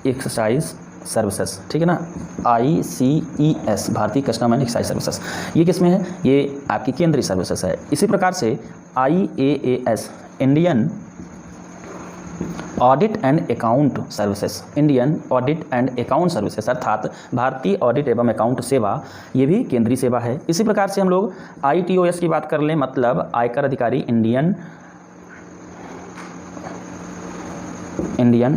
एक्साइज सर्विसेज, ठीक है ना, ICES भारतीय कस्टम एंड एक्साइज सर्विसेज, ये किसमें है, ये आपकी केंद्रीय सर्विसेज है। इसी प्रकार से IAAS Indian audit and account services, Indian audit and account services अर्थात भारतीय ऑडिट एवं अकाउंट सेवा, ये भी केंद्रीय सेवा है। इसी प्रकार से हम लोग ITOS की बात कर लें, मतलब आयकर अधिकारी, इंडियन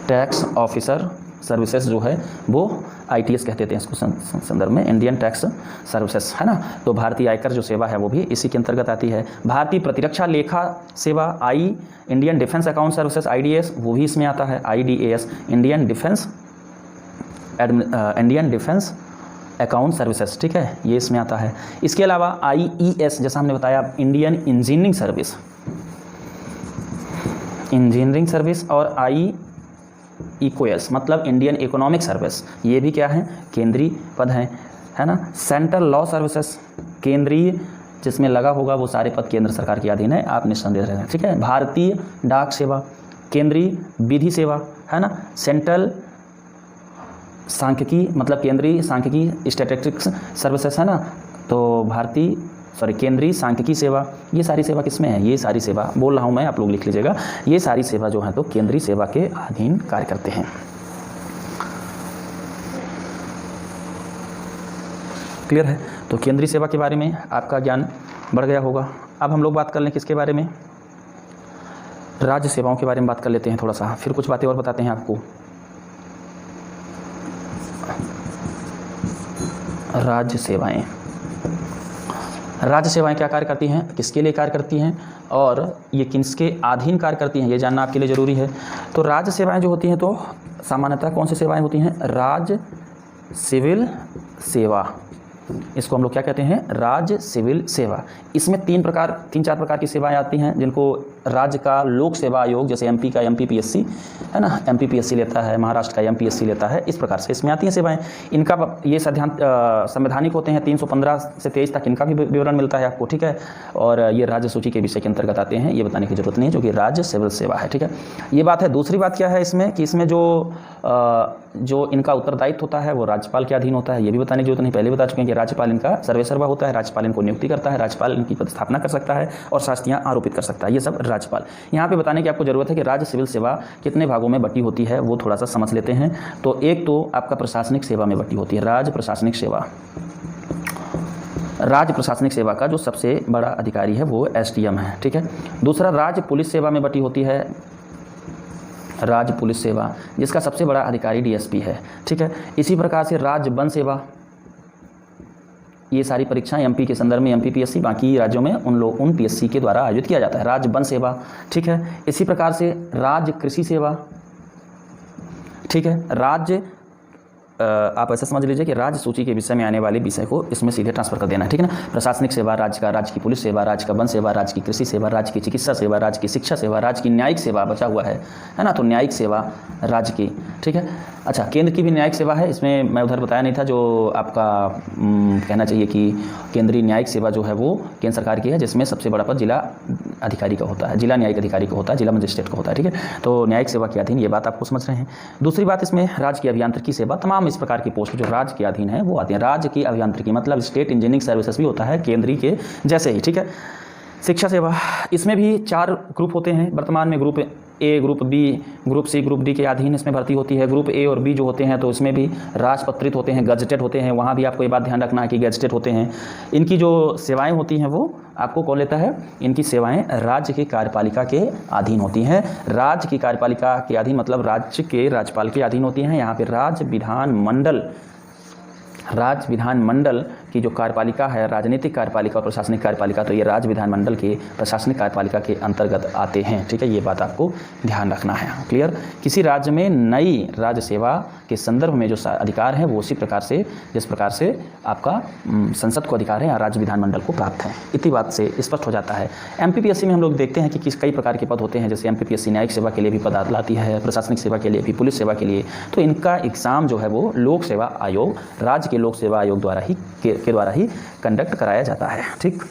टैक्स ऑफिसर सर्विसेज जो है वो ITS कहते थे इसको संदर्भ में, इंडियन टैक्स सर्विसेज, है ना। तो भारतीय आयकर जो सेवा है वो भी इसी के अंतर्गत आती है। भारतीय प्रतिरक्षा लेखा सेवा Indian defence account services IDS, वो भी इसमें आता है। IDAS, Indian defence account services, ठीक है, ये इसमें आता है। इसके अलावा IES, जैसा हमने बताया, इंडियन इंजीनियरिंग सर्विस, और IECOS मतलब इंडियन इकोनॉमिक सर्विस, ये भी क्या है, केंद्रीय पद हैं, है ना। सेंट्रल लॉ सर्विसेज, केंद्रीय, जिसमें लगा होगा वो सारे पद केंद्र सरकार के अधीन है, आप निस्संदेह रहें, ठीक है। भारतीय डाक सेवा, केंद्रीय विधि सेवा, है ना। सेंट्रल सांख्यिकी मतलब केंद्रीय सांख्यिकी स्टैटिस्टिक्स सर्विसेज, है ना। तो केंद्रीय सांख्यिकी सेवा, ये सारी सेवा किसमें है, ये सारी सेवा बोल रहा हूँ मैं, आप लोग लिख लीजिएगा, ये सारी सेवा जो है तो केंद्रीय सेवा के अधीन कार्य करते हैं। क्लियर है। तो केंद्रीय सेवा के बारे में आपका ज्ञान बढ़ गया होगा। अब हम लोग बात कर लें किसके बारे में, राज्य सेवाओं के बारे में बात कर लेते हैं थोड़ा सा, फिर कुछ बातें और बताते हैं आपको। राज्य सेवाएं क्या कार्य करती हैं, किसके लिए कार्य करती हैं, और ये किसके अधीन कार्य करती हैं, ये जानना आपके लिए ज़रूरी है। तो राज्य सेवाएं जो होती हैं तो सामान्यतः कौन सी सेवाएं होती हैं, राज्य सिविल सेवा, इसको हम लोग क्या कहते हैं, राज्य सिविल सेवा। इसमें तीन चार प्रकार की सेवाएं आती हैं, जिनको राज्य का लोक सेवा आयोग, जैसे MP का MPPSC है ना, MPPSC लेता है, महाराष्ट्र का MPSC लेता है, इस प्रकार से इसमें आती हैं सेवाएं। इनका ये संवैधानिक होते हैं, 315 से 23 तक इनका भी विवरण मिलता है आपको, ठीक है। और ये राज्य सूची के विषय के अंतर्गत आते हैं, ये बताने की जरूरत नहीं है, जो कि राज्य सिविल सेवा है, ठीक है। ये बात है। दूसरी बात क्या है इसमें कि इसमें जो इनका उत्तरदायित्व होता है वो राज्यपाल के अधीन होता है, ये भी बताने की जरूरत नहीं, पहले बता चुके हैं कि राज्यपाल इनका सर्वेसर्वा होता है, राज्यपाल इनको नियुक्ति करता है, राज्यपाल इनकी पदस्थापना कर सकता है और शास्तियाँ आरोपित कर सकता है, ये सब राज्यपाल। यहाँ पे बताने की आपको जरूरत है कि राज्य सिविल सेवा कितने भागों में बटी होती है, वो थोड़ा सा समझ लेते हैं। तो एक तो आपका प्रशासनिक सेवा में बटी होती है, राज्य प्रशासनिक सेवा का जो सबसे बड़ा अधिकारी है वो SDM है, ठीक है। दूसरा राज्य पुलिस सेवा में बटी होती है, राज्य पुलिस सेवा, जिसका सबसे बड़ा अधिकारी DSP है, ठीक है। इसी प्रकार से राज्य वन सेवा, ये सारी परीक्षाएं MP के संदर्भ में MPPSC, बाकी राज्यों में उन PSC के द्वारा आयोजित किया जाता है, राज्य वन सेवा, ठीक है। इसी प्रकार से राज्य कृषि सेवा, ठीक है। राज्य आप ऐसा समझ लीजिए कि राज्य सूची के विषय में आने वाले विषय को इसमें सीधे ट्रांसफर कर देना है, ठीक है ना। प्रशासनिक सेवा राज्य की पुलिस सेवा, राज्य का वन सेवा, राज्य की कृषि सेवा, राज्य की चिकित्सा सेवा, राज्य की शिक्षा सेवा, राज्य की न्यायिक सेवा बचा हुआ है ना, तो न्यायिक सेवा राज्य की, ठीक है। अच्छा, केंद्र की भी न्यायिक सेवा है, इसमें मैं उधर बताया नहीं था, जो आपका कहना चाहिए कि केंद्रीय न्यायिक सेवा जो है वो केंद्र सरकार की है, जिसमें सबसे बड़ा पद जिला अधिकारी का होता है, जिला न्यायिक अधिकारी का होता है, जिला मजिस्ट्रेट का होता है, ठीक है। तो न्यायिक सेवा के अधीन, ये बात आपको समझ रहे हैं। दूसरी बात, इसमें राज्य की अभियांत्रिकी सेवा, तमाम इस प्रकार की पोस्ट जो राज्य के अधीन है वो आती है। राज्य की अभियांत्रिकी मतलब स्टेट इंजीनियरिंग सर्विसेज भी होता है केंद्रीय के जैसे ही, ठीक है। शिक्षा सेवा, इसमें भी 4 ग्रुप होते हैं वर्तमान में, group A, group B, group C, group D के अधीन इसमें भर्ती होती है। ग्रुप A और B जो होते हैं तो इसमें भी राजपत्रित होते हैं, गजटेड होते हैं, वहाँ भी आपको ये बात ध्यान रखना है कि गजटेड होते हैं। इनकी जो सेवाएं होती हैं वो आपको कौन लेता है, इनकी सेवाएं राज्य की कार्यपालिका के अधीन होती हैं। राज्य की कार्यपालिका के अधीन मतलब राज्य के राज्यपाल के अधीन होती हैं। यहाँ पर राज्य विधानमंडल की जो कार्यपालिका है, राजनीतिक कार्यपालिका और प्रशासनिक कार्यपालिका, तो ये राज्य विधानमंडल के प्रशासनिक कार्यपालिका के अंतर्गत आते हैं, ठीक है। ये बात आपको ध्यान रखना है, क्लियर। किसी राज्य में नई राज्य सेवा के संदर्भ में जो अधिकार है वो उसी प्रकार से जिस प्रकार से आपका संसद को अधिकार है या राज्य विधानमंडल को प्राप्त है, इतनी बात से स्पष्ट हो जाता है। MPPSC में हम लोग देखते हैं कि कई प्रकार के पद होते हैं, जैसे MPPSC न्यायिक सेवा के लिए भी पद लाती है, प्रशासनिक सेवा के लिए भी, पुलिस सेवा के लिए, तो इनका एग्ज़ाम जो है वो लोक सेवा आयोग, राज्य के लोक सेवा आयोग द्वारा ही कंडक्ट कराया जाता है, ठीक।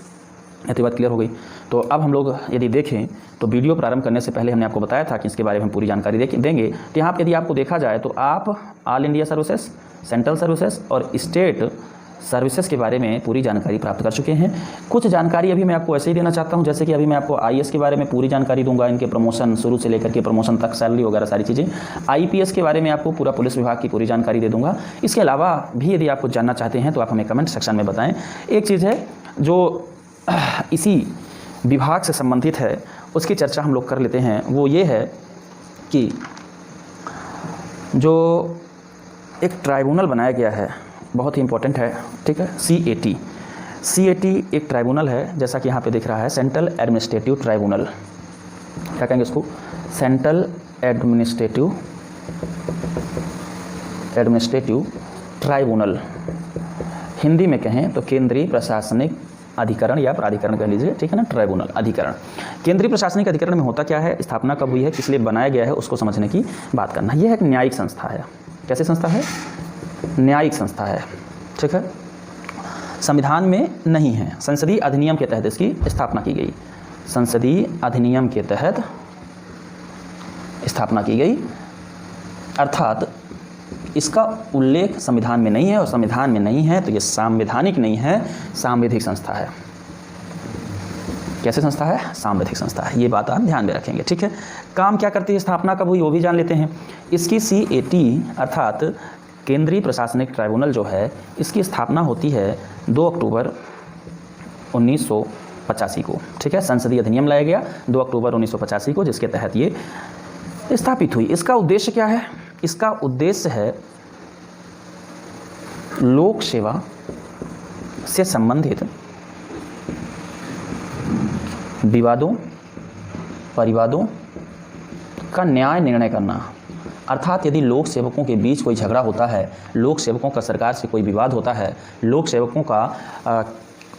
इतनी बात क्लियर हो गई। तो अब हम लोग यदि देखें तो वीडियो प्रारंभ करने से पहले हमने आपको बताया था कि इसके बारे में हम पूरी जानकारी देंगे। तो यहाँ पर यदि आपको देखा जाए तो आप all India services, central services और स्टेट सर्विसेज के बारे में पूरी जानकारी प्राप्त कर चुके हैं। कुछ जानकारी अभी मैं आपको ऐसे ही देना चाहता हूं, जैसे कि अभी मैं आपको आईएएस के बारे में पूरी जानकारी दूंगा, इनके प्रमोशन शुरू से लेकर के प्रमोशन तक, सैलरी वगैरह सारी चीज़ें। आईपीएस के बारे में आपको पूरा पुलिस विभाग की पूरी जानकारी दे दूंगा। इसके अलावा भी यदि आप कुछ जानना चाहते हैं तो आप हमें कमेंट सेक्शन में बताएं। एक चीज़ है जो इसी विभाग से संबंधित है, उसकी चर्चा हम लोग कर लेते हैं। वो ये है कि जो एक ट्राइब्यूनल बनाया गया है, बहुत ही इम्पोर्टेंट है, ठीक है, CAT एक ट्राइब्यूनल है, जैसा कि यहाँ पे दिख रहा है, सेंट्रल एडमिनिस्ट्रेटिव ट्राइब्यूनल। क्या कहेंगे उसको? Central administrative tribunal. हिंदी में कहें तो केंद्रीय प्रशासनिक अधिकरण या प्राधिकरण कह लीजिए, ठीक है ना, ट्राइब्यूनल अधिकरण। केंद्रीय प्रशासनिक अधिकरण में होता क्या है, स्थापना कब हुई है, किस लिए बनाया गया है, उसको समझने की बात करना। यह एक न्यायिक संस्था है। कैसी संस्था है? न्यायिक संस्था है, ठीक है। संविधान में नहीं है, संसदीय अधिनियम के तहत इसकी स्थापना की गई। संसदीय अधिनियम के तहत स्थापना की गई, अर्थात इसका उल्लेख संविधान में नहीं है, और संविधान में नहीं है तो ये संवैधानिक नहीं है, सांविधिक संस्था है। कैसे संस्था है? सांविधिक संस्था है। ये बात आप ध्यान में रखेंगे, ठीक है। काम क्या करती है, स्थापना कब हुई वो भी जान लेते हैं। इसकी CAT अर्थात केंद्रीय प्रशासनिक ट्राइब्यूनल जो है, इसकी स्थापना होती है 2 अक्टूबर 1985 को, ठीक है। संसदीय अधिनियम लाया गया 2 अक्टूबर 1985 को, जिसके तहत ये स्थापित हुई। इसका उद्देश्य क्या है? इसका उद्देश्य है लोक सेवा से संबंधित विवादों, परिवादों का न्याय निर्णय करना। अर्थात यदि लोक सेवकों के बीच कोई झगड़ा होता है, लोक सेवकों का सरकार से कोई विवाद होता है, लोक सेवकों का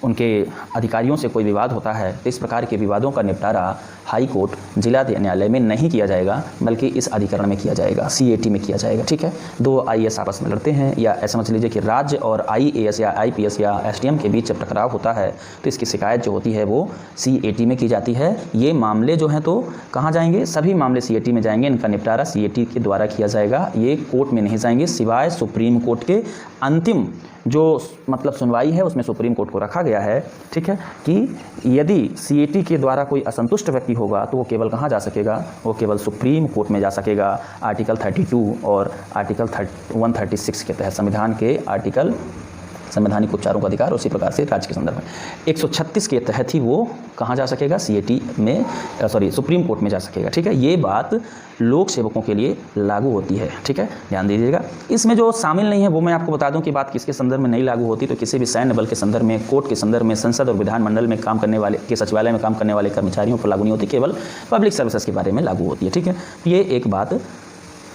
उनके अधिकारियों से कोई विवाद होता है, तो इस प्रकार के विवादों का निपटारा हाई कोर्ट, जिला न्यायालय में नहीं किया जाएगा, बल्कि इस अधिकरण में किया जाएगा, CAT में किया जाएगा, ठीक है। 2 IAS आपस में लड़ते हैं, या ऐसा समझ लीजिए कि राज्य और IAS या IPS या SDM के बीच जब टकराव होता है तो इसकी शिकायत जो होती है वो CAT में की जाती है। ये मामले जो हैं तो कहाँ जाएंगे? सभी मामले CAT में जाएंगे, इनका निपटारा CAT के द्वारा किया जाएगा। ये कोर्ट में नहीं जाएंगे, सिवाय सुप्रीम कोर्ट के। अंतिम जो मतलब सुनवाई है उसमें सुप्रीम कोर्ट को रखा गया है, ठीक है, कि यदि CAT के द्वारा कोई असंतुष्ट व्यक्ति होगा तो वो केवल कहाँ जा सकेगा? वो केवल सुप्रीम कोर्ट में जा सकेगा। आर्टिकल 32 और आर्टिकल 136 के तहत, संविधान के आर्टिकल संवैधानिक उपचारों का अधिकार, उसी प्रकार से राज्य के संदर्भ में 136 के तहत ही वो कहाँ जा सकेगा? CAT में, सुप्रीम कोर्ट में जा सकेगा, ठीक है। ये बात लोक सेवकों के लिए लागू होती है, ठीक है, ध्यान दीजिएगा। इसमें जो शामिल नहीं है वो मैं आपको बता दूं कि बात किसके संदर्भ में नहीं लागू होती, तो किसी भी सैन्य बल के संदर्भ में, कोर्ट के संदर्भ में, संसद और विधानमंडल में काम करने वाले के सचिवालय में काम करने वाले कर्मचारियों पर लागू नहीं होती, केवल पब्लिक सर्विसेज के बारे में लागू होती है, ठीक है। ये एक बात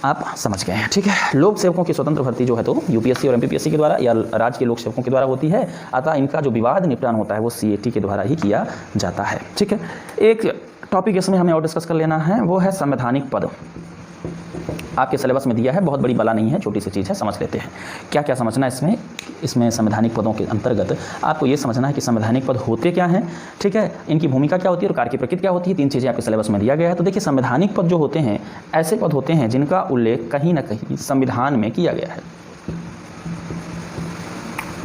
आप समझ गए हैं, ठीक है। लोक सेवकों की स्वतंत्र भर्ती जो है तो UPSC और MPPSC के द्वारा या राज्य के लोक सेवकों के द्वारा होती है, अतः इनका जो विवाद निपटान होता है वो CAT के द्वारा ही किया जाता है, ठीक है। एक टॉपिक इसमें हमें और डिस्कस कर लेना है, वो है संवैधानिक पद। आपके सिलेबस में दिया है, बहुत बड़ी बला नहीं है, छोटी सी चीज़ है, समझ लेते हैं। क्या क्या समझना है इसमें संवैधानिक पदों के अंतर्गत आपको ये समझना है कि संवैधानिक पद होते क्या हैं, ठीक है, इनकी भूमिका क्या होती है और कार्य की प्रकृति क्या होती है। 3 चीज़ें आपके सिलेबस में दिया गया है। तो देखिए, संवैधानिक पद जो होते हैं ऐसे पद होते हैं जिनका उल्लेख कहीं ना कहीं संविधान में किया गया है।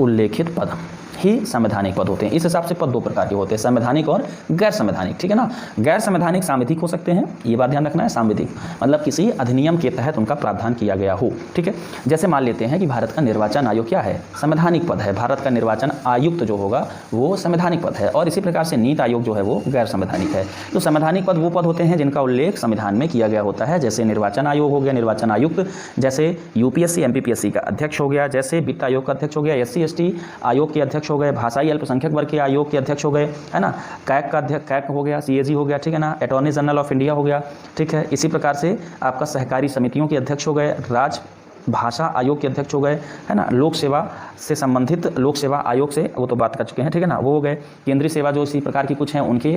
उल्लेखित पद ही संवैधानिक पद होते हैं। इस हिसाब से पद 2 प्रकार के होते हैं, संवैधानिक और गैर संवैधानिक, ठीक है ना। गैर संवैधानिक सांविधिक हो सकते हैं, ये बात ध्यान रखना है। सांविधिक मतलब किसी अधिनियम के तहत उनका प्रावधान किया गया हो, ठीक है। जैसे मान लेते हैं कि भारत का निर्वाचन आयोग क्या है? संवैधानिक पद है। भारत का निर्वाचन आयुक्त जो होगा वो संवैधानिक पद है, और इसी प्रकार से नीति आयोग जो है वो गैर संवैधानिक है। तो संवैधानिक पद वो पद होते हैं जिनका उल्लेख संविधान में किया गया होता है, जैसे निर्वाचन आयोग हो गया, निर्वाचन आयुक्त, जैसे UPSC MPPSC का अध्यक्ष हो गया, जैसे वित्त आयोग का अध्यक्ष हो गया, SC ST आयोग के अध्यक्ष हो गए, भाषाई अल्पसंख्यक वर्ग के आयोग के अध्यक्ष हो गए, है ना, कैग का अध्यक्ष, कैग हो गया, CAG हो गया, ठीक है ना, अटॉर्नी जनरल ऑफ इंडिया हो गया, ठीक है। इसी प्रकार से आपका सहकारी समितियों के अध्यक्ष हो गए, राज भाषा आयोग के अध्यक्ष हो गए, है ना, लोक सेवा से संबंधित लोक सेवा आयोग से वो तो बात कर चुके हैं, ठीक है ना, वो हो गए। केंद्रीय सेवा जो इसी प्रकार की कुछ हैं उनके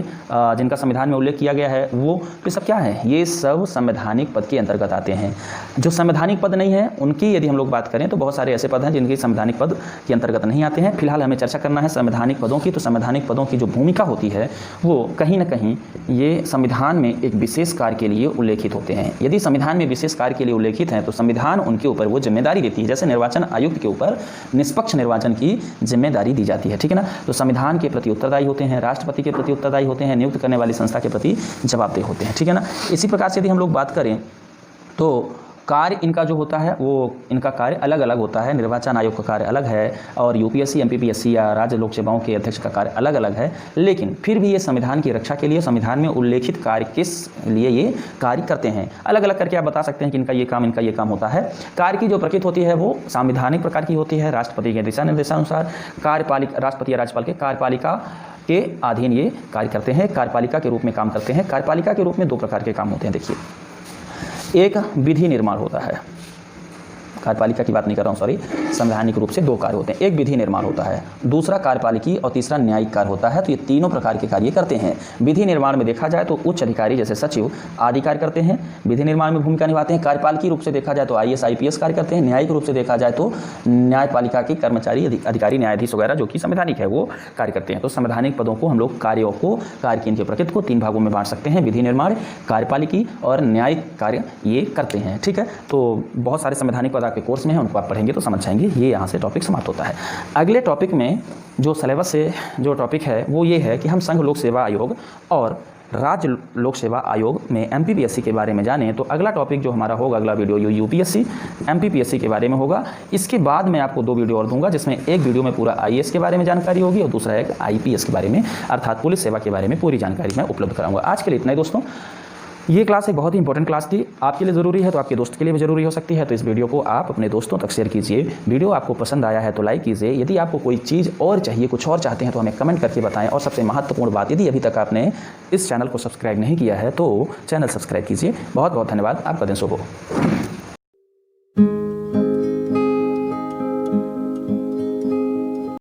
जिनका संविधान में उल्लेख किया गया है, वो ये सब क्या है? ये सब संवैधानिक पद के अंतर्गत आते हैं। जो संवैधानिक पद नहीं है उनकी यदि हम लोग बात करें तो बहुत सारे ऐसे पद हैं जिनके संवैधानिक पद के अंतर्गत नहीं आते हैं। फिलहाल हमें चर्चा करना है संवैधानिक पदों की। तो संवैधानिक पदों की जो भूमिका होती है वो कहीं ना कहीं ये संविधान में एक विशेष कार्य के लिए उल्लेखित होते हैं। यदि संविधान में विशेष कार्य के लिए उल्लेखित हैं तो संविधान उनके ऊपर वो जिम्मेदारी देती है, जैसे निर्वाचन आयुक्त के ऊपर निष्पक्ष निर्वाचन की जिम्मेदारी दी जाती है, ठीक है ना। तो संविधान के प्रति उत्तरदायी होते हैं, राष्ट्रपति के प्रति उत्तरदायी होते हैं, नियुक्त करने वाली संस्था के प्रति जवाबदेह होते हैं, ठीक है ना। इसी प्रकार से यदि हम लोग बात करें तो कार्य इनका जो होता है वो इनका कार्य अलग अलग होता है। निर्वाचन आयोग का कार्य अलग है और यूपीएससी, एमपीपीएससी या राज्य लोक सेवाओं के अध्यक्ष का कार्य अलग अलग है, लेकिन फिर भी ये संविधान की रक्षा के लिए, संविधान में उल्लेखित कार्य किस लिए ये कार्य करते हैं, अलग अलग करके आप बता सकते हैं कि इनका ये काम होता है। कार्य की जो प्रकृति होती है वो संवैधानिक प्रकार की होती है, राष्ट्रपति के दिशा निर्देशानुसार कार्यपालिका, राष्ट्रपति या राज्यपाल के कार्यपालिका के अधीन ये कार्य करते हैं, कार्यपालिका के रूप में काम करते हैं। कार्यपालिका के रूप में दो प्रकार के काम होते हैं। देखिए, एक विधि निर्माण होता है, कार्यपालिका की बात नहीं कर रहा हूँ, सॉरी, संवैधानिक रूप से दो कार्य होते हैं, एक विधि निर्माण होता है, दूसरा कार्यपालिकी और तीसरा न्यायिक कार्य होता है। तो ये तीनों प्रकार के कार्य करते हैं। विधि निर्माण में देखा जाए तो उच्च अधिकारी जैसे सचिव आदि कार्य करते हैं, विधि निर्माण में भूमिका निभाते हैं। कार्यपालिकी रूप से देखा जाए तो IAS IPS कार्य करते हैं। न्यायिक रूप से देखा जाए तो न्यायपालिका के कर्मचारी, अधिकारी, न्यायाधीश वगैरह जो कि संवैधानिक है वो कार्य करते हैं। तो संवैधानिक पदों को हम लोग कार्यों को, कार्य की इनकी प्रकृति को तीन भागों में बांट सकते हैं, विधि निर्माण, कार्यपालिकी और न्यायिक कार्य ये करते हैं, ठीक है। तो बहुत सारे संवैधानिक पद आपके कोर्स में हैं, उनको आप पढ़ेंगे तो समझ जाएंगे। ये यहाँ से टॉपिक समाप्त होता है। अगले टॉपिक में जो सिलेबस से जो टॉपिक है वो ये है कि हम संघ लोक सेवा आयोग और राज्य लोक सेवा आयोग में MPPSC के बारे में जानें। तो अगला टॉपिक जो हमारा होगा, अगला वीडियो UPSC MPPSC के बारे में होगा। इसके बाद मैं आपको दो वीडियो और दूंगा, जिसमें एक वीडियो में पूरा IAS के बारे में जानकारी होगी और दूसरा एक IPS के बारे में, अर्थात पुलिस सेवा के बारे में पूरी जानकारी मैं उपलब्ध कराऊंगा। आज के लिए इतना ही दोस्तों। ये क्लास एक बहुत ही इंपॉर्टेंट क्लास थी, आपके लिए ज़रूरी है तो आपके दोस्त के लिए भी ज़रूरी हो सकती है। तो इस वीडियो को आप अपने दोस्तों तक शेयर कीजिए। वीडियो आपको पसंद आया है तो लाइक कीजिए। यदि आपको कोई चीज़ और चाहिए, कुछ और चाहते हैं तो हमें कमेंट करके बताएं। और सबसे महत्वपूर्ण बात, यदि अभी तक आपने इस चैनल को सब्सक्राइब नहीं किया है तो चैनल सब्सक्राइब कीजिए। बहुत बहुत धन्यवाद। आपका दिन शुभ हो।